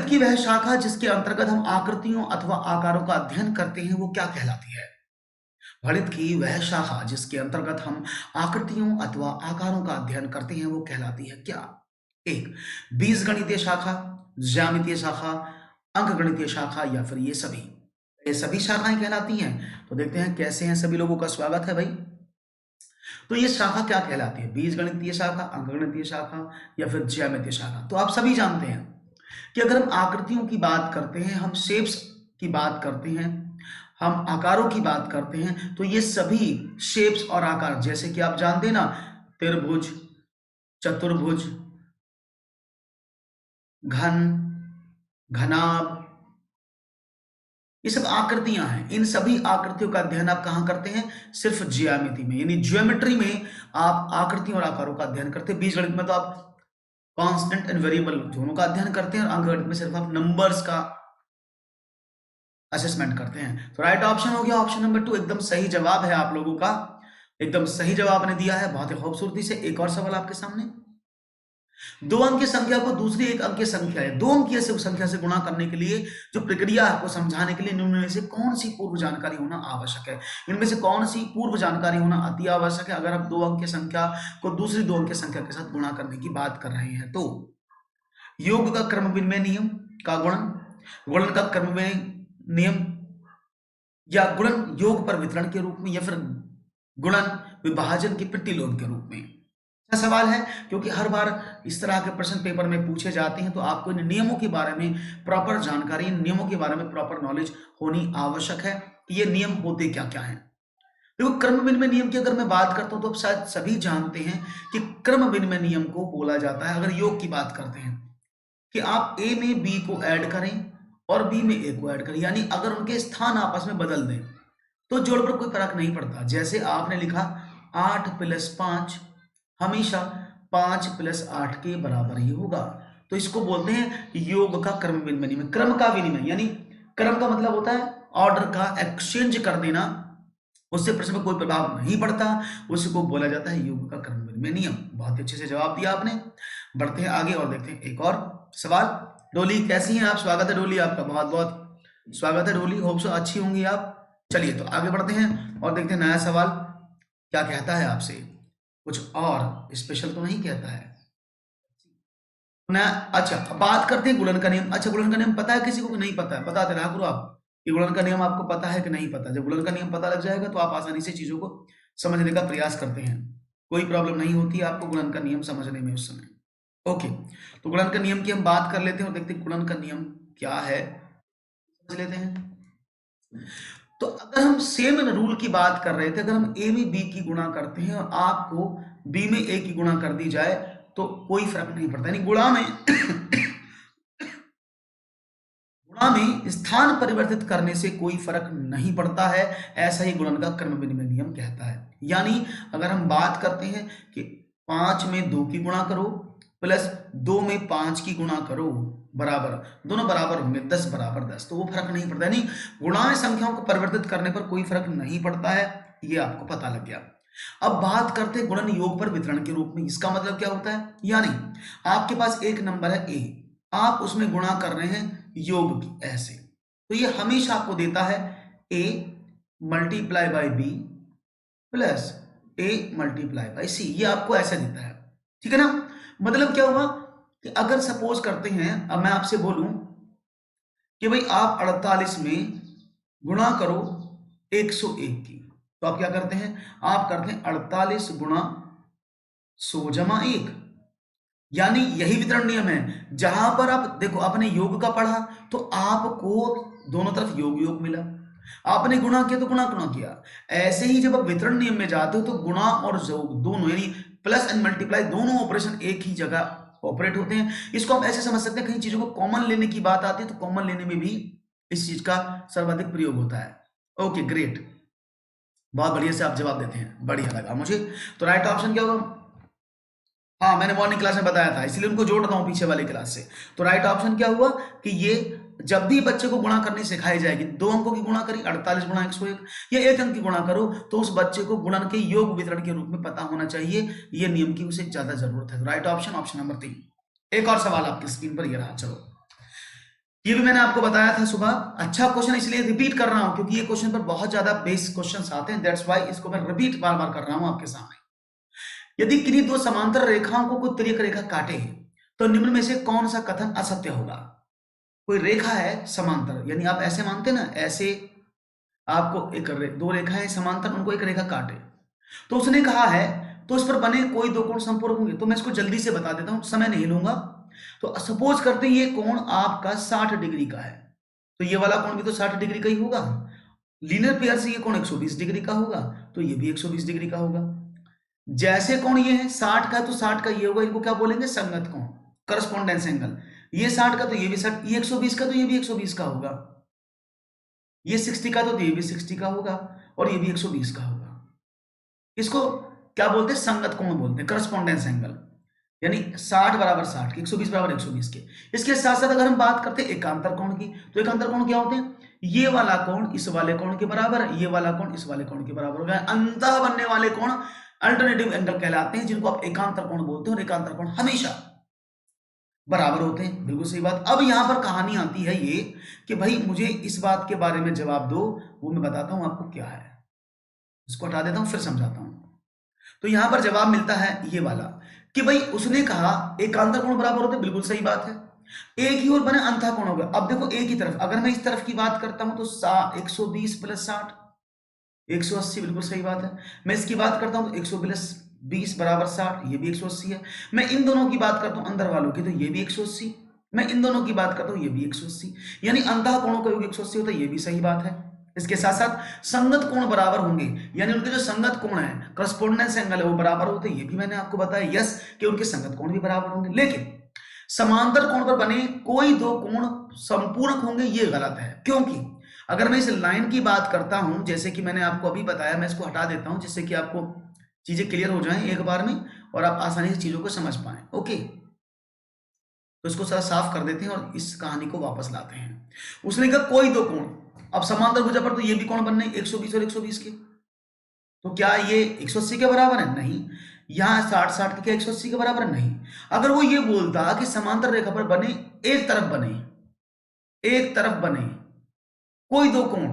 की वह शाखा जिसके अंतर्गत हम आकृतियों अथवा आकारों का अध्ययन करते हैं वो क्या कहलाती है? गणित की वह शाखा जिसके अंतर्गत हम आकृतियों अथवा आकारों का अध्ययन करते हैं वो कहलाती है क्या? एक, बीजगणितीय शाखा, ज्यामितीय शाखा, अंकगणितीय शाखा या फिर ये सभी शाखाएं कहलाती हैं। तो देखते हैं कैसे हैं, सभी लोगों का स्वागत है भाई। तो ये शाखा क्या कहलाती है? बीजगणितीय शाखा, अंकगणितीय शाखा या फिर ज्यामितीय शाखा। तो आप सभी जानते हैं कि अगर हम आकृतियों की बात करते हैं, हम शेप्स की बात करते हैं, हम आकारों की बात करते हैं, तो ये सभी शेप्स और आकार, जैसे कि आप जानते हैं ना, त्रिभुज, चतुर्भुज, घन, घनाभ, ये सब आकृतियां हैं। इन सभी आकृतियों का अध्ययन आप कहां करते हैं? सिर्फ ज्यामिति में, यानी ज्योमेट्री में आप आकृतियों और आकारों का अध्ययन करते हैं। बीजगणित में तो आप कांस्टेंट एंड वेरिएबल दोनों का अध्ययन करते हैं, और अंकगणित में सिर्फ आप नंबर्स का असेसमेंट करते हैं। तो राइट ऑप्शन हो गया ऑप्शन नंबर 2, एकदम सही जवाब है आप लोगों का, एकदम सही जवाब ने दिया है बहुत ही खूबसूरती से। एक और सवाल आपके सामने, दो अंक की संख्या को दूसरी एक अंक की संख्या है दो अंकीय संख्या से गुणा करने के लिए जो प्रक्रिया आपको समझाने के लिए निम्न में से कौन सी पूर्व जानकारी होना आवश्यक है? इनमें से कौन सी पूर्व जानकारी होना अति आवश्यक है अगर आप दो अंक की संख्या को दूसरी दो अंक की संख्या के साथ गुणा करने की बात कर रहे हैं? तो योग का क्रम विनिमय नियम का गुणन, गुणन का क्रम विनिमय नियम, या गुणन योग पर वितरण के रूप में, या फिर गुणन विभाजन के प्रतिलोम के रूप में। अच्छा सवाल है, क्योंकि हर बार इस तरह के प्रश्न पेपर में पूछे जाते हैं, तो आपको इन नियमों के बारे में प्रॉपर जानकारी, इन नियमों के बारे में प्रॉपर नॉलेज होनी आवश्यक है। ये नियम होते क्या क्या हैं? देखो, क्रम विनिमय नियम की अगर मैं बात करता हूं तो आप शायद सभी जानते हैं कि क्रम विनिमय नियम को बोला जाता है, अगर योग की बात करते हैं, कि आप ए में बी को ऐड करें और बी में ए को ऐड करें, यानी अगर उनके स्थान आपस में बदल दें तो जोड़ पर कोई फर्क नहीं पड़ता। जैसे आपने लिखा 8 + 5 हमेशा 5 + 8 के बराबर ही होगा, तो इसको बोलते हैं योग का क्रम विनिमय नियम। क्रम का विनिमय, यानी क्रम का मतलब होता है ऑर्डर का एक्सचेंज कर देना, उससे प्रश्न में कोई प्रभाव नहीं पड़ता, उसी को बोला जाता है योग का क्रम विनिमय नियम। बहुत अच्छे से जवाब दिया आपने। बढ़ते हैं आगे और देखते हैं एक और सवाल। डोली कैसी हैं आप? स्वागत है डोली, आपका बहुत बहुत स्वागत है डोली, होप सो अच्छी होंगी आप। चलिए तो आगे बढ़ते हैं और देखते हैं नया सवाल क्या कहता है आपसे, कुछ और स्पेशल तो नहीं कहता है ना। अच्छा, बात करते हैं गुणन का नियम। अच्छा, गुणन का नियम पता है किसी को कि नहीं पता है? बताते रहा करो आप कि गुणन का नियम आपको पता है कि नहीं पता। जब गुणन का नियम पता लग जाएगा तो आप आसानी से चीजों को समझने का प्रयास करते हैं, कोई प्रॉब्लम नहीं होती आपको गुणन का नियम समझने में उस समय। ओके, तो गुणन का नियम की हम बात कर लेते हैं और देखते हैं गुणन का नियम क्या है, समझ लेते हैं। तो अगर हम सेम रूल की बात कर रहे थे, अगर हम ए में बी की गुणा करते हैं और आपको बी में ए की गुणा कर दी जाए तो कोई फर्क नहीं पड़ता, यानी गुणा में गुणा में स्थान परिवर्तित करने से कोई फर्क नहीं पड़ता है, ऐसा ही गुणन का क्रम विनिमय नियम कहता है। यानी अगर हम बात करते हैं कि 5 में 2 की गुणा करो प्लस 2 में 5 की गुणा करो बराबर, दोनों बराबर होंगे 10 बराबर 10, तो वो फर्क नहीं पड़ता, यानी गुणा में संख्याओं को परिवर्तित करने पर कोई फर्क नहीं पड़ता है, ये आपको पता लग गया। अब बात करते हैं गुणन योग पर वितरण के रूप में। इसका मतलब क्या होता है, यानी आपके पास एक नंबर है ए, आप उसमें गुणा कर रहे हैं योग की ऐसे, तो ये हमेशा आपको देता है a multiply by B plus a multiply by C, ये आपको ऐसे देता है, ठीक है ना। मतलब क्या हुआ कि अगर सपोज करते हैं, अब मैं आपसे बोलूं कि भाई आप 48 में गुणा करो 101 की, तो आप क्या करते हैं, आप करते हैं 48 गुणा 100 जमा 1, यानी यही वितरण नियम है। जहां पर आप देखो, आपने योग का पढ़ा तो आपको दोनों तरफ योग योग मिला, आपने गुणा किया तो गुणा गुणा किया। ऐसे ही जब आप वितरण नियम में जाते हो तो गुणा और योग दोनों, यानी प्लस एंड मल्टीप्लाई, दोनों ऑपरेशन एक ही जगह ऑपरेट होते हैं। इसको हम ऐसे समझ सकते हैं, कहीं चीजों को कॉमन लेने की बात आती है तो कॉमन लेने में भी इस चीज का सर्वाधिक प्रयोग होता है। ओके ग्रेट, बहुत बढ़िया से आप जवाब देते हैं, बढ़िया लगा मुझे। तो राइट ऑप्शन क्या होगा? हाँ, मैंने मॉर्निंग क्लास में बताया था, इसलिए उनको जोड़ रहा हूं पीछे वाली क्लास से। तो राइट ऑप्शन क्या हुआ कि ये जब भी बच्चे को गुणा करनी सिखाई जाएगी, दो अंकों की गुणा करी 48 गुणा 101, या एक अंक की गुणा करो, तो उस बच्चे को गुणन के योग वितरण के रूप में पता होना चाहिए, ये नियम की उसे ज्यादा जरूरत है। Right option option number 3। एक और सवाल आपकी स्क्रीन पर ये रहा, चलो ये भी मैंने आपको बताया था सुबह। अच्छा क्वेश्चन इसलिए रिपीट कर रहा हूं क्योंकि ये क्वेश्चन पर बहुत ज्यादा बेस क्वेश्चंस आते हैं, दैट्स व्हाई इसको मैं रिपीट बार बार कर रहा हूं आपके सामने। यदि किन्हीं दो समांतर रेखाओं को कोई तिर्यक रेखा काटे तो निम्न में से कौन सा कथन असत्य होगा? कोई रेखा है समांतर, यानी आप ऐसे मानते ना, ऐसे आपको एक दो रेखाएं समांतर, उनको एक रेखा काटे, तो उसने कहा है तो उस पर बने कोई दो कोण समपूरक होंगे। तो मैं इसको जल्दी से बता देता हूं, समय नहीं लूंगा। तो सपोज करते हैं ये कोण आपका 60 डिग्री का है, तो ये वाला कोण भी तो 60 डिग्री का ही होगा। लीनियर पेयर से ये कोण 120 डिग्री का होगा, तो ये भी 120 डिग्री का होगा। जैसे कोण ये है 60 का, तो 60 का ये होगा, इनको क्या बोलेंगे? संगत कोण, करस्पॉन्डेंस एंगल। ये 60 का तो ये भी 60, ये 120 का तो ये भी 120 का होगा, ये 60 का तो ये भी 60 का होगा, और ये भी 120 का होगा। इसको क्या बोलते हैं? संगत कोण बोलते हैं, करस्पॉन्डेंस एंगल। यानी 60 बराबर 60 के, 120 बराबर 120 के। इसके साथ साथ अगर हम बात करते हैं एकांतर कोण की, तो एकांतर कोण क्या होते हैं? ये वाला कोण इस वाले कोण के बराबर, ये वाला कोण इस वाले कोण के बराबर हो गया। अंतः बनने वाले कोण अल्टरनेटिव एंगल कहलाते हैं, जिनको आप एकांतर कोण बोलते हैं, और एकांतर कोण हमेशा बराबर होते हैं। बिल्कुल सही बात। अब यहां पर कहानी आती है ये कि भाई मुझे इस बात के बारे में जवाब दो, वो मैं बताता हूं आपको क्या है। इसको हटा देता हूं, फिर समझाता हूं। तो यहां पर जवाब मिलता है ये वाला कि भाई उसने कहा एकांतर कोण बराबर होते, बिल्कुल सही बात है। एक ही ओर बने अंतः कोण हो गया। अब देखो एक ही तरफ, अगर मैं इस तरफ की बात करता हूं तो 120 प्लस 60 180, बिल्कुल सही बात है। मैं इसकी बात करता हूं तो 120 बराबर 60, ये भी 180 है। मैं इन दोनों की बात करता हूं अंदर वालों की, तो ये भी 180। मैं इन दोनों की बात करता हूं, ये भी 180, यानी अंतः कोणों का योग 180 होता है, ये भी सही बात है। इसके साथ साथ संगत कोण बराबर होंगे, यानी उनके जो संगत कोण है, करस्पोंडेंस एंगल है, वो बराबर होते हैं, ये भी मैंने आपको बताया यस कि उनके संगत कोण भी बराबर होंगे। लेकिन समांतर कोण पर बने कोई दो कोण संपूरक होंगे, ये गलत है। क्योंकि अगर मैं इस लाइन की बात करता हूं, जैसे कि मैंने आपको अभी बताया, मैं इसको हटा देता हूं जिससे कि आपको चीजें क्लियर हो जाएं एक बार में और आप आसानी से चीजों को समझ पाएं। ओके, तो इसको सारा साफ कर देते हैं और इस कहानी को वापस लाते हैं। उसने कहा कोई दो कोण, अब समांतर भुजा पर तो ये भी कोण बनने 120 और 120 के, तो क्या ये 180 के बराबर है? नहीं। यहां 60 60 के क्या 180 के बराबर है? नहीं। अगर वो ये बोलता कि समांतर रेखा पर बने एक तरफ बने, एक तरफ बने कोई दो कोण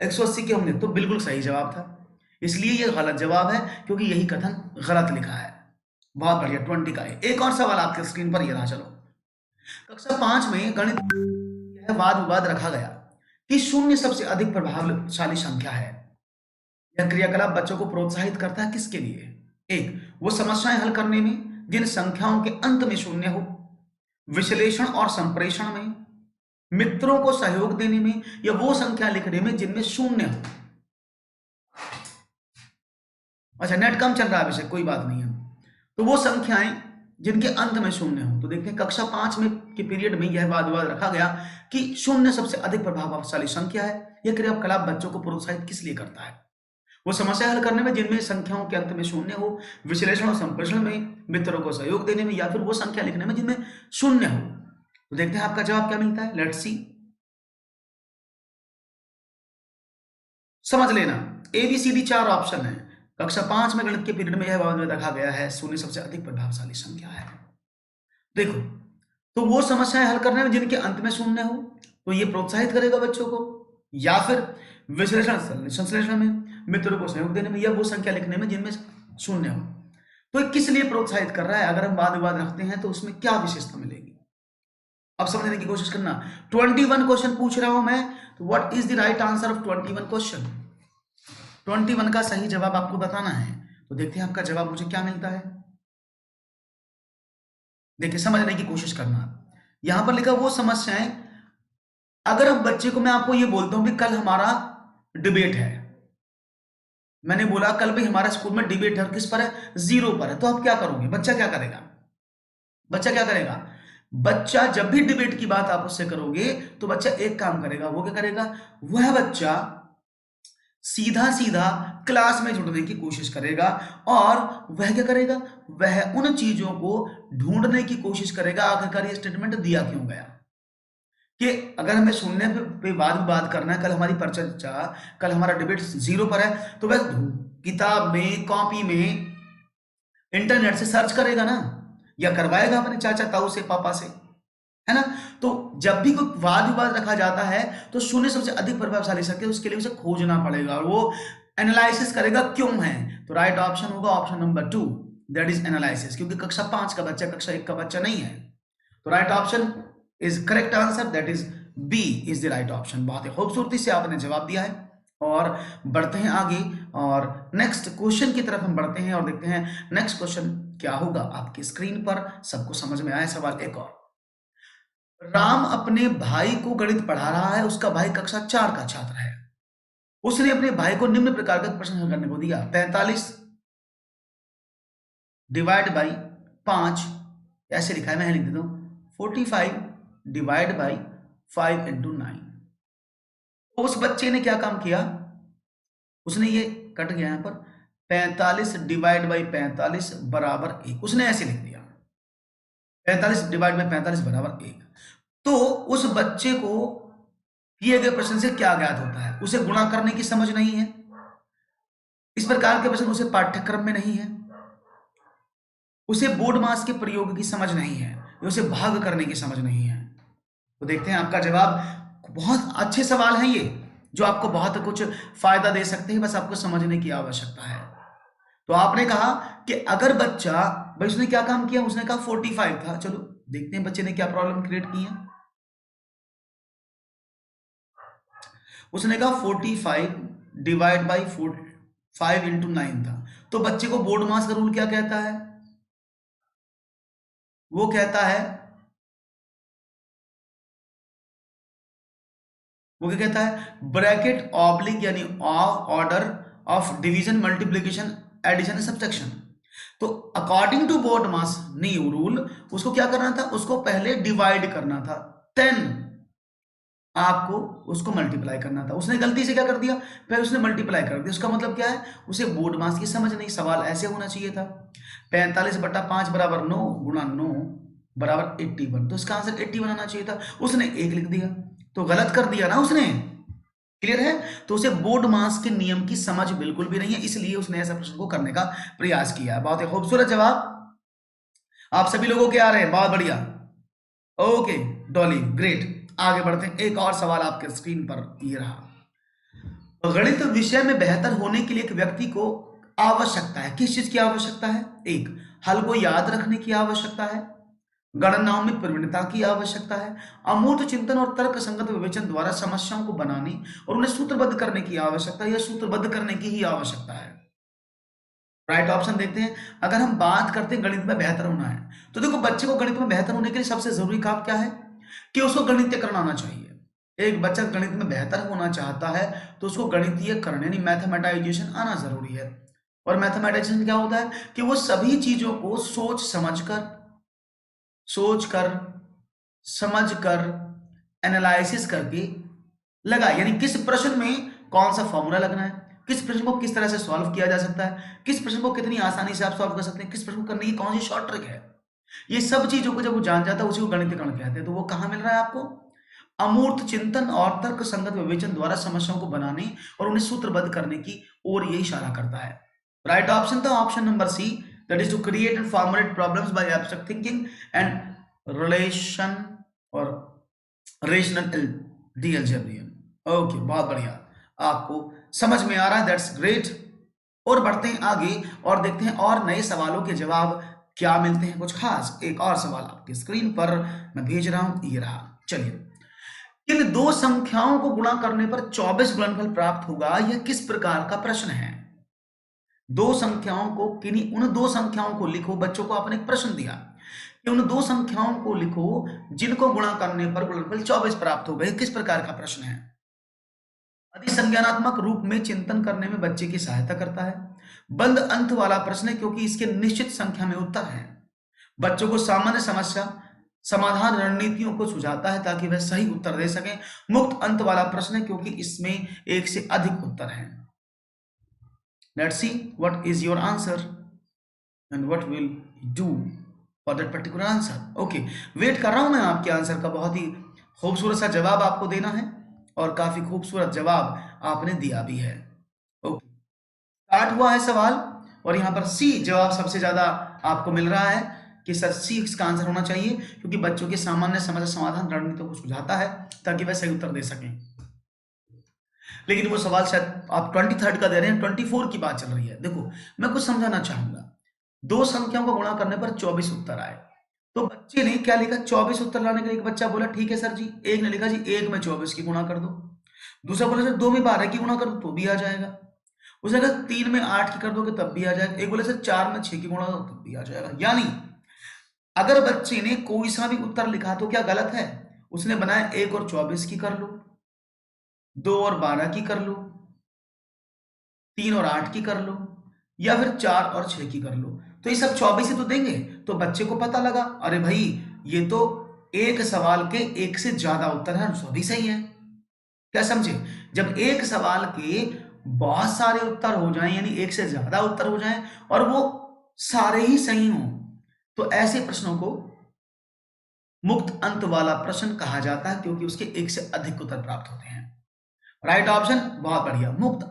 180 के होंगे, तो बिल्कुल सही जवाब था। इसलिए यह गलत जवाब है क्योंकि यही कथन गलत लिखा है। बहुत बढ़िया, 20 का है। एक और सवाल आपके स्क्रीन पर ये रहा। चलो, कक्षा 5 में गणित यह वाद विवाद रखा गया कि शून्य सबसे अधिक प्रभावशाली संख्या है। यह क्रियाकलाप बच्चों को प्रोत्साहित करता है किसके लिए? एक, वो समस्याएं हल करने में जिन संख्याओं के अंत में शून्य हो, विश्लेषण और संप्रेषण में, मित्रों को सहयोग देने में, या वो संख्या लिखने में जिनमें शून्य हो। अच्छा, नेट कम चल रहा है वैसे, कोई बात नहीं है। तो वो संख्याएं जिनके अंत में शून्य हो। तो देखते हैं कक्षा 5 में के पीरियड में यह वाद विवाद रखा गया कि शून्य सबसे अधिक प्रभावशाली संख्या है। यह क्रियाकलाप बच्चों को प्रोत्साहित किस लिए करता है? वो समस्या हल करने में जिनमें संख्याओं के अंत में शून्य हो, विश्लेषण और संप्रेषण में, मित्रों को सहयोग देने में, या फिर वो संख्या लिखने में जिनमें शून्य हो। तो देखते हैं आपका जवाब क्या मिलता है। लेट्स सी, समझ लेना ABCD 4 ऑप्शन है। कक्षा 5 में गणित के पीरियड में यह वाद रखा गया है शून्य सबसे अधिक प्रभावशाली संख्या है। देखो, तो वो समस्याएं हल करने में जिनके अंत में शून्य हो, तो ये प्रोत्साहित करेगा बच्चों को, या फिर विश्लेषण संश्लेषण में, मित्रों को सहयोग देने में, या वो संख्या लिखने में जिनमें शून्य हो। तो ये किस लिए प्रोत्साहित कर रहा है? अगर हम वाद विवाद रखते हैं तो उसमें क्या विशेषता मिलेगी, अब समझने की कोशिश करना। 21 क्वेश्चन पूछ रहा हूं मैं, तो what is the right answer of 21 question? 21 का सही जवाब आपको बताना है। तो देखते हैं आपका जवाब मुझे क्या मिलता है। देखिए, समझने की कोशिश करना। यहां पर लिखा वो समस्याएं, अगर हम बच्चे को, मैं आपको ये बोलता हूं कि कल हमारा डिबेट है, मैंने बोला कल भाई हमारा स्कूल में डिबेट है, किस पर है? 0 पर है। तो आप क्या करोगे? बच्चा क्या करेगा? बच्चा क्या करेगा? बच्चा जब भी डिबेट की बात आप उससे करोगे तो बच्चा एक काम करेगा। वो क्या करेगा? वह बच्चा सीधा सीधा क्लास में जुड़ने की कोशिश करेगा, और वह क्या करेगा? वह उन चीजों को ढूंढने की कोशिश करेगा आखिरकार ये स्टेटमेंट दिया क्यों गया। कि अगर हमें शून्य पे बात करना है, कल हमारी परिचर्चा, कल हमारा डिबेट 0 पर है, तो वह किताब में, कॉपी में, इंटरनेट से सर्च करेगा ना, या करवाएगा अपने चाचा ताऊ से, पापा से, है ना। तो जब भी कोई वाद विवाद रखा जाता है तो शून्य सबसे अधिक प्रभावशाली शक्ति है, उसके लिए उसे खोजना पड़ेगा और वो एनालिसिस करेगा क्यों है। तो राइट ऑप्शन होगा option number 2, that is analysis, क्योंकि कक्षा 5 का बच्चा कक्षा 1 का बच्चा नहीं है। तो right option is correct answer, that is B is the right option. बहुत ही खूबसूरती से आपने जवाब दिया है। और बढ़ते हैं आगे और नेक्स्ट क्वेश्चन की तरफ हम बढ़ते हैं और देखते हैं नेक्स्ट क्वेश्चन क्या होगा आपकी स्क्रीन पर। सबको समझ में आया सवाल? एक और, राम अपने भाई को गणित पढ़ा रहा है, उसका भाई कक्षा 4 का छात्र है। उसने अपने भाई को निम्न प्रकार का प्रश्न हल करने को दिया, 45 डिवाइड बाई 5, ऐसे लिखा है, मैं लिख देता हूं 45 डिवाइड बाई 5 इंटू 9। उस बच्चे ने क्या काम किया, उसने ये कट गया यहां पर 45 डिवाइड बाई 45 बराबर 1, उसने ऐसे लिख दिया 45 डिवाइड बाई 45 बराबर 1। तो उस बच्चे को किए गए प्रश्न से क्या ज्ञात होता है? उसे गुणा करने की समझ नहीं है, इस प्रकार के प्रश्न उसे पाठ्यक्रम में नहीं है, उसे बोर्ड मास के प्रयोग की समझ नहीं है, उसे भाग करने की समझ नहीं है। तो देखते हैं आपका जवाब। बहुत अच्छे सवाल हैं ये, जो आपको बहुत कुछ फायदा दे सकते हैं, बस आपको समझने की आवश्यकता है। तो आपने कहा कि अगर बच्चा, भाई उसने क्या काम किया, उसने कहा 45 था, चलो देखते हैं बच्चे ने क्या प्रॉब्लम क्रिएट की है। उसने कहा 45 डिवाइड बाई 5 इंटू 9 था। तो बच्चे को बोर्ड मास का रूल क्या कहता है? वो कहता है, वो क्या कहता है, ब्रैकेट ऑब्लिक यानी order of division multiplication addition subtraction. तो according to BODMAS new rule उसको क्या करना था, उसको पहले डिवाइड करना था, 10 आपको उसको मल्टीप्लाई करना था। उसने गलती से क्या कर दिया, पहले उसने मल्टीप्लाई कर दिया। उसका मतलब क्या है, उसे बोर्ड मास की समझ नहीं। सवाल ऐसे होना चाहिए था 45/5 बराबर 9 गुणा 9 बराबर 81, तो इसका आंसर 81 आना चाहिए था। उसने 1 लिख दिया, तो गलत कर दिया ना उसने। क्लियर है? तो उसे बोर्ड मास के नियम की समझ बिल्कुल भी नहीं है, इसलिए उसने ऐसा प्रश्न को करने का प्रयास किया। बहुत ही खूबसूरत जवाब आप सभी लोगों के आ रहे हैं, बहुत बढ़िया। Okay Dolly, great. आगे बढ़ते हैं, एक और सवाल आपके स्क्रीन पर ये रहा। गणित विषय में बेहतर होने के लिए एक व्यक्ति को आवश्यकता है, किस चीज की आवश्यकता है? एक, हल को याद रखने की आवश्यकता है, गणनाओं में प्रवीणता की आवश्यकता है, अमूर्त चिंतन और तर्क संगत विवेचन द्वारा समस्याओं को बनाने और उन्हें सूत्रबद्ध करने की आवश्यकता है, या सूत्रबद्ध करने की ही आवश्यकता है। राइट ऑप्शन देखते हैं। अगर हम बात करते हैं गणित में बेहतर होना है, तो देखो बच्चे को गणित में बेहतर होने के लिए सबसे जरूरी काम क्या है कि उसको गणितीयकरण आना चाहिए। एक बच्चा गणित में बेहतर होना चाहता है तो उसको गणितीयकरण यानी मैथमेटाइजेशन आना जरूरी है। और मैथमेटाइजेशन क्या होता है कि वो सभी चीजों को सोच कर समझ कर एनालिसिस करके लगा, यानी किस प्रश्न में कौन सा फॉर्मूला लगना है, किस प्रश्न को किस तरह से सॉल्व किया जा सकता है, किस प्रश्न को कितनी आसानी से आप सॉल्व कर सकते हैं, किस प्रश्न को करने की कौन सी शॉर्ट ट्रिक है, ये सब चीजों को जब वो जान जाता है उसी को गणितीकरण कहते हैं। तो वो कहां मिल रहा है आपको? अमूर्त चिंतन और तर्क संगत विवेचन द्वारा समस्याओं को बनाने और उन्हें सूत्रबद्ध करने की ओर ये इशारा करता है। राइट ऑप्शन था option number C, that is to create and formulate problems by abstract thinking and relation और रेशनल डी एल्जेब्रियन। ओके बहुत बढ़िया, आपको समझ में आ रहा है, दैट्स ग्रेट। और बढ़ते हैं आगे और देखते हैं और नए सवालों के जवाब क्या मिलते हैं, कुछ खास। एक और सवाल आपकी स्क्रीन पर मैं भेज रहा हूं, ये रहा। चलिए, किन दो संख्याओं को गुणा करने पर 24 गुणनफल प्राप्त होगा, यह किस प्रकार का प्रश्न है? दो संख्याओं को, किन्हीं उन दो संख्याओं को लिखो, बच्चों को आपने एक प्रश्न दिया कि उन दो संख्याओं को लिखो जिनको गुणा करने पर गुणनफल 24 प्राप्त होगा, यह किस प्रकार का प्रश्न है? अधिसंज्ञानात्मक रूप में चिंतन करने में बच्चे की सहायता करता है। बंद अंत वाला प्रश्न है क्योंकि इसके निश्चित संख्या में उत्तर है। बच्चों को सामान्य समस्या समाधान रणनीतियों को सुझाता है ताकि वह सही उत्तर दे सकें। मुक्त अंत वाला प्रश्न है क्योंकि इसमें एक से अधिक उत्तर हैं। Let's see what is your answer and what will do for that particular answer. Okay, wait कर रहा हूं मैं आपके आंसर का। बहुत ही खूबसूरत सा जवाब आपको देना है और काफी खूबसूरत जवाब आपने दिया भी है। ओके, स्टार्ट हुआ है सवाल और यहाँ पर सी जवाब सबसे ज्यादा आपको मिल रहा है। कि सर सी इसका आंसर होना चाहिए, क्योंकि बच्चों की सामान्य समस्या समाधान रणनीतियों को सुझाता है ताकि वह सही उत्तर दे सकें। लेकिन वो सवाल शायद आप 23 का दे रहे हैं, 24 की बात चल रही है। देखो मैं कुछ समझाना चाहूंगा, दो संख्याओं को गुणा करने पर 24 उत्तर आए, तो बच्चे ने क्या लिखा, 24 उत्तर लाने के लिए एक बच्चा बोला ठीक है सर जी। एक ने लिखा जी 1 में 24 की गुणा कर दो। दूसरा बोला सर 2 में 12 की गुणा कर दो तो भी आ जाएगा। उसने कहा 3 में 8 की कर दोगे तब भी आ जाएगा। एक बोले सर 4 में 6 की गुणा कर दो तब भी आ जाएगा। यानी अगर बच्चे ने कोई सा भी उत्तर लिखा तो क्या गलत है? उसने बनाया 1 और 24 की कर लो, 2 और 12 की कर लो, 3 और 8 की कर लो, या फिर 4 और 6 की कर लो, तो ये सब 24 ही तो देंगे। तो बच्चे को पता लगा अरे भाई ये तो एक सवाल के एक से ज्यादा उत्तर है, सभी सही है। क्या समझे? जब एक सवाल के बहुत सारे उत्तर हो जाएं, यानी एक से ज्यादा उत्तर हो जाएं और वो सारे ही सही हों, तो ऐसे प्रश्नों को मुक्त अंत वाला प्रश्न कहा जाता है, क्योंकि उसके एक से अधिक उत्तर प्राप्त होते हैं। राइट ऑप्शन, बहुत बढ़िया, मुक्त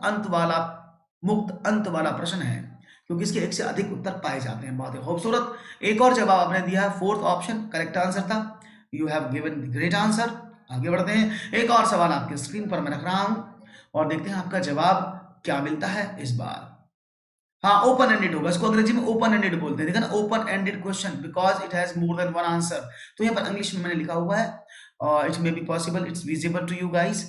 अंत वाला प्रश्न है, क्योंकि इसके एक से अधिक उत्तर पाए जाते हैं। बहुत ही खूबसूरत। एक और जवाब आपने दिया है, 4th ऑप्शन करेक्ट आंसर था। You have given great answer. आगे बढ़ते हैं, एक और सवाल आपके स्क्रीन पर मैं रख रहा हूं और देखते हैं आपका जवाब क्या मिलता है इस बार। हाँ, ओपन एंडेड होगा, इसको अंग्रेजी में ओपन एंडेड बोलते हैं। देखा ना, open ended question, because it has more than one answer. तो यहाँ पर इंग्लिश में मैंने लिखा हुआ है, it may be possible, it's visible to you guys.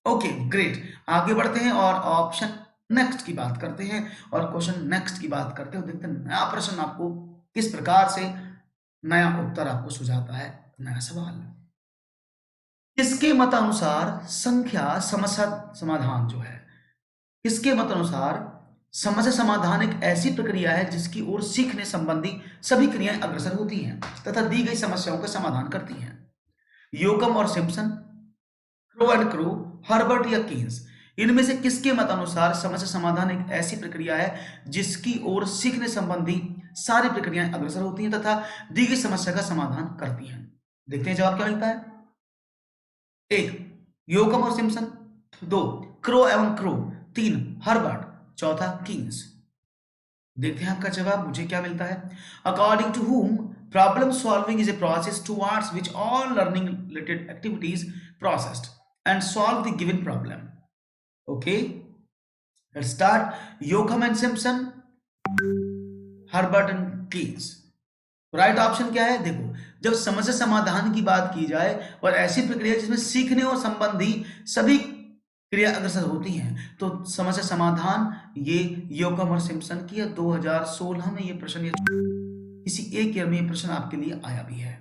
Okay great, आगे बढ़ते हैं और ऑप्शन नेक्स्ट की बात करते हैं और क्वेश्चन नेक्स्ट की बात करते हैं। देखते हैं नया प्रश्न आपको किस प्रकार से नया उत्तर आपको सुझाता है। नया सवाल, किसके मत अनुसार संख्या समस्या समाधान जो है, किसके मत अनुसार समस्या समाधान एक ऐसी प्रक्रिया है जिसकी ओर सीखने संबंधी सभी क्रियाएं अग्रसर होती हैं तथा दी गई समस्याओं का समाधान करती हैं। योकम और Simpson, crow and crow, Herbert या कीन्स, इनमें से किसके मत अनुसार समस्या समाधान एक ऐसी प्रक्रिया है जिसकी ओर सीखने संबंधी सारी प्रक्रियाएं अग्रसर होती हैं तथा दी गई समस्या का समाधान करती हैं? देखते हैं जवाब क्या मिलता है। 1 योकम और सिम्पसन, 2 क्रो एवं क्रो, 3 हर्बर्ट, चौथा कीन्स। देखते हैं आपका जवाब मुझे क्या मिलता है। According to Hume problem solving is a process towards which all learning related activities processed and solve the given problem. Okay, let's start. Yoakum and Simpson, Herbert and Keynes. Right option क्या है? देखो, जब समस्या समाधान की बात की जाए और ऐसी प्रक्रिया जिसमें सीखने और संबंधी सभी क्रिया अग्रसर होती हैं, तो समस्या समाधान ये योकम और सिम्पसन की है। 2016 में ये प्रश्न, किसी एक ईयर में ये प्रश्न आपके लिए आया भी है।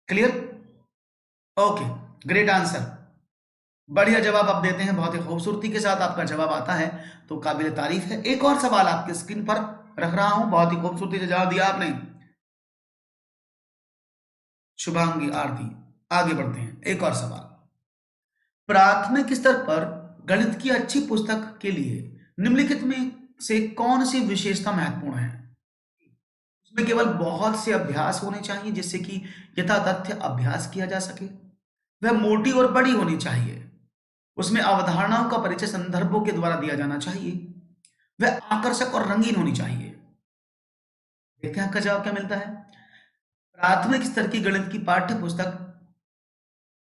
क्लियर? ओके, ग्रेट आंसर, बढ़िया जवाब आप देते हैं, बहुत ही खूबसूरती के साथ आपका जवाब आता है, तो काबिल तारीफ है। एक और सवाल आपके स्क्रीन पर रख रहा हूं, बहुत ही खूबसूरती से जवाब दिया आपने, शुभांगी आरती। आगे बढ़ते हैं, एक और सवाल। प्राथमिक स्तर पर गणित की अच्छी पुस्तक के लिए निम्नलिखित में से कौन सी विशेषता महत्वपूर्ण है? उसमें केवल बहुत से अभ्यास होने चाहिए जिससे कि यथातथ्य अभ्यास किया जा सके, वह मोटी और बड़ी होनी चाहिए, उसमें अवधारणाओं का परिचय संदर्भों के द्वारा दिया जाना चाहिए, वह आकर्षक और रंगीन होनी चाहिए। देखते हैं आपका जवाब क्या मिलता है। प्राथमिक स्तर की गणित की पाठ्य पुस्तक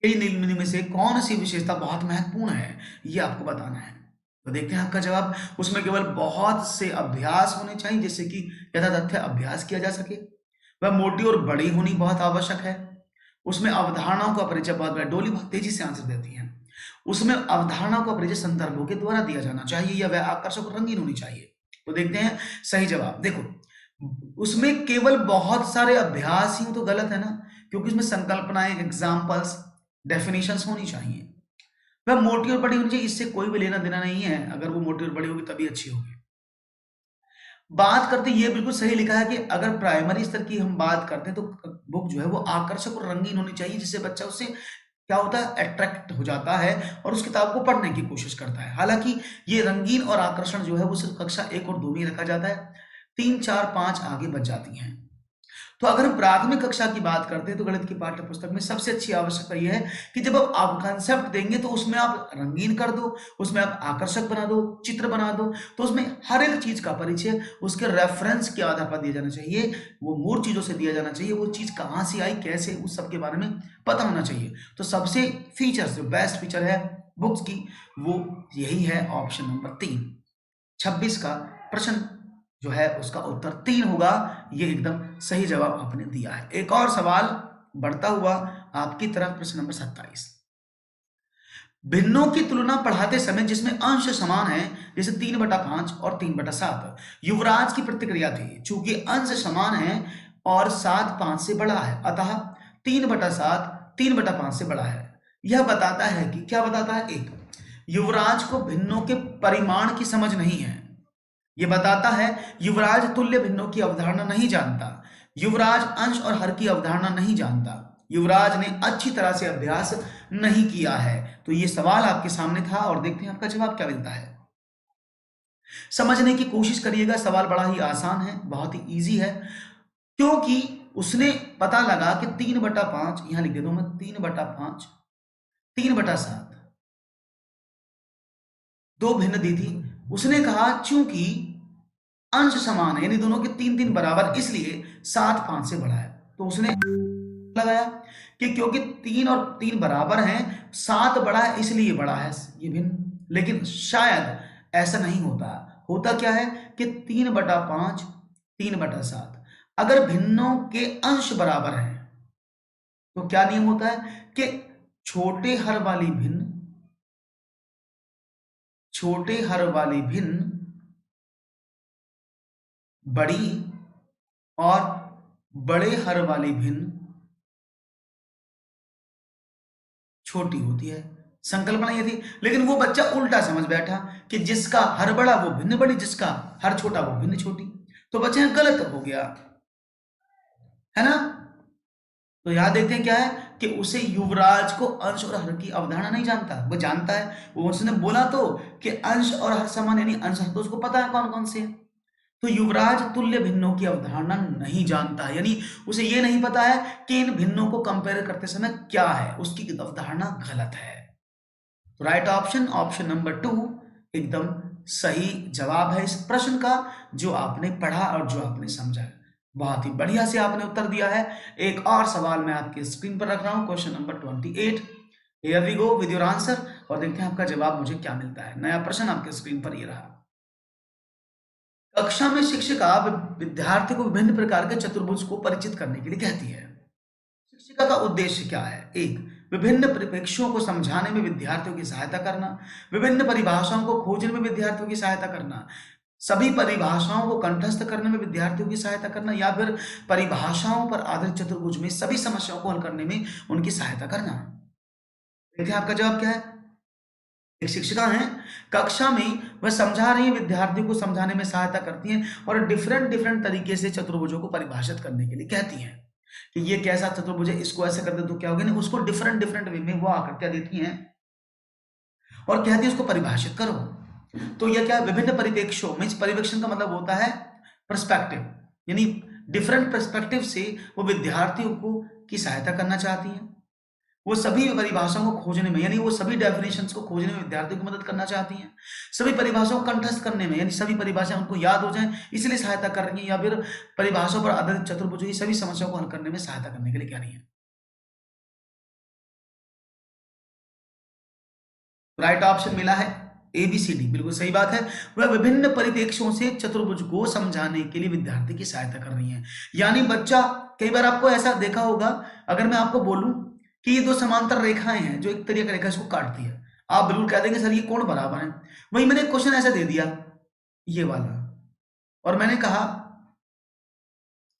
निम्न में से कौन सी विशेषता बहुत महत्वपूर्ण है, यह आपको बताना है। तो देखते हैं आपका जवाब। उसमें केवल बहुत से अभ्यास होने चाहिए जिससे कि यथातथ्य अभ्यास किया जा सके, वह मोटी और बड़ी होनी बहुत आवश्यक है, उसमें अवधारणाओं का परिचय, बहुत बड़ा डोली बहुत तेजी से आंसर देती है, उसमें अवधारणाओं का परिचय संदर्भों के द्वारा दिया जाना चाहिए, या वह आकर्षक और रंगीन होनी चाहिए। तो देखते हैं सही जवाब। देखो, उसमें केवल बहुत सारे अभ्यास ही तो गलत है ना, क्योंकि उसमें संकल्पनाएं, एग्जाम्पल्स, डेफिनेशंस होनी चाहिए। वह मोटी और बड़ी होनी चाहिए, इससे कोई भी लेना देना नहीं है, अगर वो मोटी और बड़ी होगी तभी अच्छी होगी। बात करते, ये बिल्कुल सही लिखा है कि अगर प्राइमरी स्तर की हम बात करते हैं तो बुक जो है वो आकर्षक और रंगीन होनी चाहिए, जिससे बच्चा उससे क्या होता है, अट्रैक्ट हो जाता है और उस किताब को पढ़ने की कोशिश करता है। हालांकि ये रंगीन और आकर्षण जो है वो सिर्फ कक्षा 1 और 2 में रखा जाता है, 3, 4, 5 आगे बच जाती हैं। तो अगर हम प्राथमिक कक्षा की बात करते हैं तो गणित की पाठ्य पुस्तक में सबसे अच्छी आवश्यकता यह है कि जब आप कंसेप्ट देंगे तो उसमें आप रंगीन कर दो, उसमें आप आकर्षक बना दो, चित्र बना दो, तो उसमें हर एक चीज का परिचय उसके रेफरेंस के आधार पर दिया जाना चाहिए, वो मूल चीजों से दिया जाना चाहिए, वो चीज कहाँ से आई, कैसे, उस सब के बारे में पता होना चाहिए। तो सबसे फीचर्स, जो बेस्ट फीचर है बुक्स की, वो यही है ऑप्शन नंबर 3। 26 का प्रश्न जो है उसका उत्तर 3 होगा। ये एकदम सही जवाब आपने दिया है। एक और सवाल बढ़ता हुआ आपकी तरफ, प्रश्न नंबर 27। भिन्नों की तुलना पढ़ाते समय जिसमें अंश समान है, जैसे 3/5 और 3/7, युवराज की प्रतिक्रिया थी, चूंकि अंश समान है और 7 5 से बड़ा है, अतः 3/7 3/5 से बड़ा है। यह बताता है कि, क्या बताता है? एक, युवराज को भिन्नों के परिमाण की समझ नहीं है। यह बताता है युवराज तुल्य भिन्नों की अवधारणा नहीं जानता। युवराज अंश और हर की अवधारणा नहीं जानता। युवराज ने अच्छी तरह से अभ्यास नहीं किया है। तो ये सवाल आपके सामने था और देखते हैं आपका जवाब क्या मिलता है। समझने की कोशिश करिएगा, सवाल बड़ा ही आसान है, बहुत ही इजी है, क्योंकि उसने पता लगा कि 3/5, यहां लिख देता हूं मैं, 3/5 3/7 दो भिन्न दी थी। उसने कहा चूंकि अंश समान है, यानी दोनों के 3 बराबर, इसलिए 7 5 से बड़ा है। तो उसने लगाया कि क्योंकि 3 और 3 बराबर हैं, 7 बड़ा है इसलिए बड़ा है ये भिन्न। लेकिन शायद ऐसा नहीं होता। होता क्या है कि 3/5 3/7, अगर भिन्नों के अंश बराबर हैं तो क्या नियम होता है कि छोटे हर वाली भिन्न बड़ी और बड़े हर वाली भिन्न छोटी होती है। संकल्पना ये थी, लेकिन वो बच्चा उल्टा समझ बैठा कि जिसका हर बड़ा वो भिन्न बड़ी, जिसका हर छोटा वो भिन्न छोटी। तो बच्चा गलत हो गया, है ना। तो यहां देखते हैं क्या है कि उसे युवराज को अंश और हर की अवधारणा नहीं जानता। वो जानता है, वो उसने बोला तो कि अंश और हर समान, यानी अंश हर, तो उसको पता है कौन कौन से हैं। तो युवराज तुल्य भिन्नों की अवधारणा नहीं जानता है, यानी उसे ये नहीं पता है कि इन भिन्नों को कंपेयर करते समय क्या है, उसकी अवधारणा गलत है। तो राइट ऑप्शन, ऑप्शन नंबर 2 एकदम सही जवाब है इस प्रश्न का, जो आपने पढ़ा और जो आपने समझा। बहुत ही बढ़िया से आपने उत्तर दिया है। एक और सवाल मैं आपके स्क्रीन पर रख रहा हूं, question number 28। Here we go with your answer, और देखते हैं आपका जवाब मुझे क्या मिलता है। नया प्रश्न आपके स्क्रीन पर ये रहा। कक्षा में शिक्षिका विद्यार्थी को विभिन्न प्रकार के चतुर्भुज को परिचित करने के लिए कहती है। शिक्षिका का उद्देश्य क्या है? एक, विभिन्न परिप्रेक्ष्यों को समझाने में विद्यार्थियों की सहायता करना, विभिन्न परिभाषाओं को खोजने में विद्यार्थियों की सहायता करना, सभी परिभाषाओं को कंठस्थ करने में विद्यार्थियों की सहायता करना, या फिर परिभाषाओं पर आधारित चतुर्भुज में सभी समस्याओं को हल करने में उनकी सहायता करना। देखिए आपका जवाब क्या है। एक शिक्षिका हैं, कक्षा में वह समझा रही है, विद्यार्थियों को समझाने में सहायता करती हैं और डिफरेंट डिफरेंट तरीके से चतुर्भुजों को परिभाषित करने के लिए कहती हैं कि ये कैसा चतुर्भुज है, इसको ऐसे कर दे तो क्या होगा, उसको डिफरेंट डिफरेंट वे में वो आकृतियां देती हैं और कहती है उसको परिभाषित करो। तो यह क्या, विभिन्न परिप्रेक्ष्यों में, परिवेक्षण का मतलब होता है पर्सपेक्टिव, यानी डिफरेंट पर्सपेक्टिव से वो विद्यार्थियों को की सहायता करना चाहती हैं। वो सभी परिभाषाओं को खोजने में, यानी वो सभी डेफिनेशंस को खोजने में विद्यार्थियों की मदद करना चाहती हैं। सभी परिभाषाओं को कंठस्थ करने में, यानी सभी परिभाषाएं उनको याद हो जाएं इसलिए सहायता कर रही है, या फिर परिभाषाओं पर आधारित चतुर्भुज की सभी समस्याओं को हल करने में सहायता करने के लिए कह रही है। राइट ऑप्शन मिला है ABCD, बिल्कुल सही बात है। वह विभिन्न परिप्रेक्ष्यों से चतुर्भुज को समझाने के लिए विद्यार्थी की सहायता कर रही है। यानी बच्चा, कई बार आपको ऐसा देखा होगा, अगर मैं आपको बोलूं कि ये दो समांतर रेखाएं हैं जो एक तरीके रेखा इसको काटती है, आप बिल्कुल कह देंगे सर ये कोण बराबर है। वही मैंने क्वेश्चन ऐसा दे दिया ये वाला, और मैंने कहा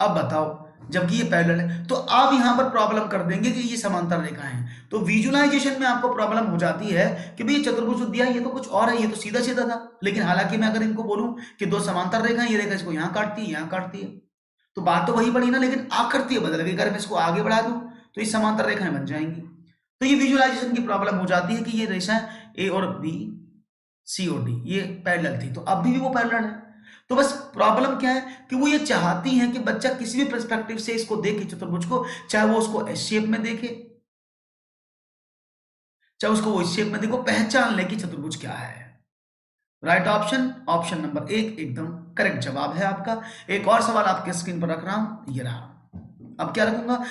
अब बताओ, जबकि ये पैरेलल है, तो आप यहां पर प्रॉब्लम कर देंगे कि ये समांतर रेखाएं हैं। तो विजुअलाइजेशन में आपको प्रॉब्लम हो जाती है कि भाई ये चतुर्भुज दिया है, ये तो कुछ और है, ये तो सीधा सीधा था। लेकिन हालांकि मैं अगर इनको बोलूं कि दो समांतर रेखाएं, ये रेखा इसको यहां काटती है, यहां काटती है, तो बात तो वही पड़ी ना, लेकिन आकृति बदल गई। अगर मैं इसको आगे बढ़ा दूं तो ये समांतर रेखाएं बन जाएंगी। तो ये विजुअलाइजेशन की प्रॉब्लम हो जाती है कि ये रेखाएं A और B, C और D ये पैरेलल थी, तो अब भी वो पैरेलल है। तो बस प्रॉब्लम क्या है कि वो ये चाहती हैं कि बच्चा किसी भी पर्सपेक्टिव से इसको देखे चतुर्भुज को, चाहे वो उसको एस शेप में देखे, चाहे उसको वो इस शेप में देखो, पहचान ले कि चतुर्भुज क्या है। राइट ऑप्शन, ऑप्शन नंबर एक एकदम करेक्ट जवाब है आपका। एक और सवाल आपके स्क्रीन पर रख रहा हूं, ये रहा। अब क्या रखूंगा,